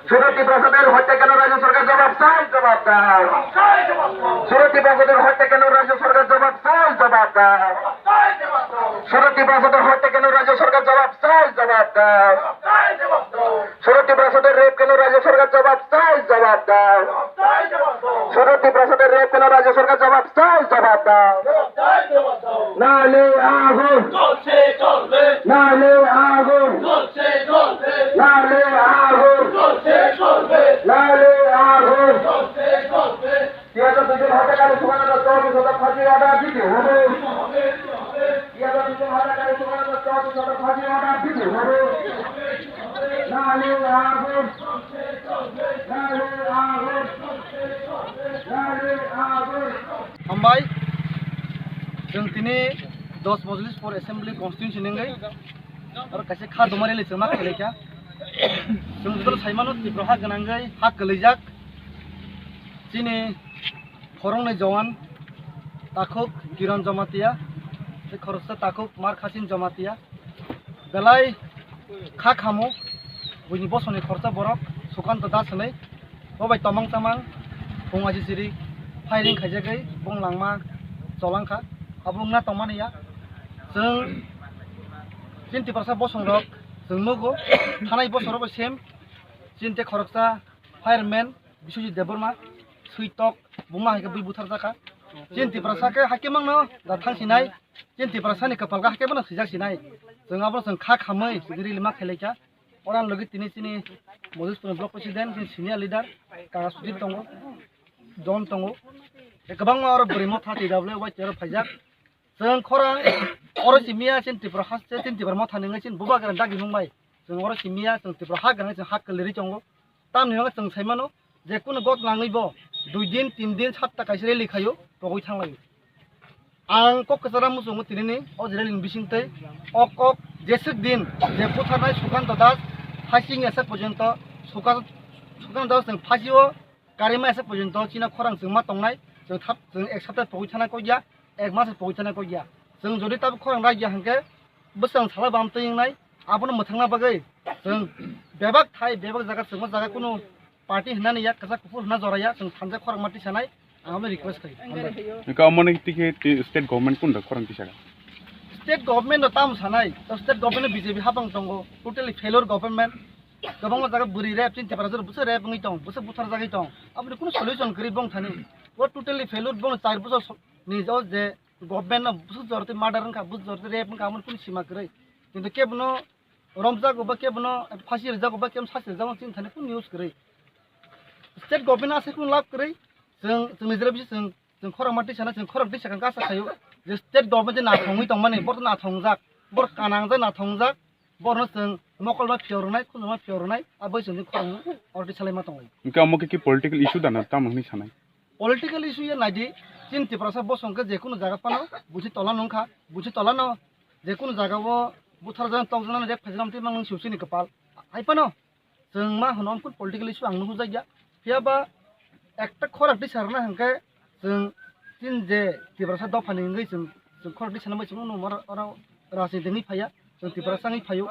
সুরতি প্রসাদের হত্যা কেন রাজ্য সরকার জবাব চাই, জবাব দাও। সুরতি প্রসাদের হত্যা কেন রাজ্য সরকার জবাব চাই, জবাব দাও। সুরতি প্রসাদের হত্যা কেন রাজ্য সরকার জবাব চাই, জবাব দাও। সুরতি প্রসাদের রেপ কেন রাজ্য সরকার জবাব চাই, জবাব দাও। সুরতি প্রসাদের রেপ কেন রাজ্য সরকার জবাব চাই, জবাব দাও। নালে আগুন, নালে আগুন, নালে আগুন, নালে আগুন। 72 জন হত্যাকারী সুবর্ণ 24 ফাঁসি অর্ডার দিতে হবে। 72 জন হত্যাকারী সুবর্ণ 24 ফাঁসি অর্ডার দিতে হবে। নালে আগুন, নালে আগুন, নালে আগুন। हामबाय जों दिनै 10 मजलिस फर एसेम्बली कन्स्टिट्यून्सि नंगै आरो खायसे खादुमारि लेचोमा खेलेखा जों जुदि साइमानो तिब्रहा गोनांगै हा गोलैजाक दिनै खरंनै जवान ताखुक किरण जमातिया बे खरसा ताखुक मार खासिन जमातिया बेलाय खा खामो बयनि बसनि खरसा बरक सुकान्त दासनै बबाय तमां तामां बंगाजि जिरि फायरिं खायजागै बंलांमा जलांखा आबुंना तमानिया जों 20% बसंरक जों नुगो थानाय बसराव सेम चिन्ते खरकसा फायरमेन बिसुजि देबरमा सैतक बुमा हायके बै बुथार जाखा 20% के हाके मांनो दा थांसिनाय 20% नि कपालगा हाके बनो सिजासिनाय जों आबो जों खा खामै जिरि मा खेलेका अरान लगे तिनि तिनि मजिसपुर ब्लक प्रेसिडेंट सिनियर लीडर कागा सुजित दंगो जन दंगो गोबां आरो बोरैमो थाथि दाब्ले वाइटेर फाइजाक जों खरां अर सिमिया चिन्तिफ्रा हाससे चिन्तिफ्रा मा थानोङै चिन बुबा गोरान दागि बुंबाय जों अर सिमिया जों तिफ्रा हा गोनां जों हा गोलैरि दंगो ताम निङा जों साइमानो जेकुनो गत लाङैबो 2 दिन 3 दिन 7 ता काइसे लिखायो बगै थांलायो आं कक्राझार मुसुमो तिनिनि अ जिरालिन बिसिंतै अक जेसुक दिन जे पुथारनाय सुकान्त दास फासिं एसे पर्यन्त सुकान्त दास जों फासियो गारिमा एसे पर्यन्त चिना खरां जों मा तंनाय जों थाब जों एक सप्ताह पहुंच थाना को गया एक मास पहुंच थाना को गया जों जदि तब खरां रायजा हंके बोसां साला बामतैनाय आबोनो मथांना बगै जों बेबाक थाय बेबाक जागा जों जागा कुनु पार्टी हनानै या कसा कुफुर हना जराया जों थांजा खरां माटी सानाय आंबो रिक्वेस्ट खायो का मने तिके स्टेट गवर्नमेंट कुन खरां तिसागा स्टेट गवर्नमेंट ताम सानाय स्टेट गवर्नमेंट बीजेपी हाबां दंगो टोटली फेलर गवर्नमेंट गोबां जागा बुरि रेप चिन्तिफ्रा जर बुसो रेप नङै दं बुसो बुथार जागै दं आबो कुनु सल्युशन करि बं थानि वो टोटली फेलर बं 4 बছর निजो जे गवर्नमेंट न बुसु जरते मर्डर का बुस जरते रेप का हमन कुनु सीमा करै किन्तु केबनो रमजा गोबा केबनो फांसी रजा गोबा केम सासे जाव चिन थानि कुनु न्यूज करै स्टेट गवर्नमेंट आसे कुनु लाभ करै जों निजरा बिस जों खरां माटी साना जों खरां दै साखां गासा खायो जे स्टेट गवर्नमेंट ना थङै दं माने बर ना थंजाक बर कानां जा ना थंजाक बर जों मकलमा फियरनाय खुनुमा फियरनाय आ बैसों खरां अरदि सालायमा दं इनका मके की पॉलिटिकल इशू दाना तामहनि सानाय पॉलिटिकल इशू ये नाइदि चिन्तिफ्रासा बसंके जेकुनु जागा पानो बुझि तला नंखा बुझि तला न जेकुनु जागावो बुथार जान तंजना रेप फेजरामति मांग सिउसिनि कपाल आइपानो जों मा होनम कुन पॉलिटिकल इशू आंनो हुजाया फियाबा एकटा खराकति सारना हंके जों चिन जे तिब्रासा दफानि ngै जों खराकति साना बैसों नो मर राजनीतिनि फाया जों तिब्रासानि फायो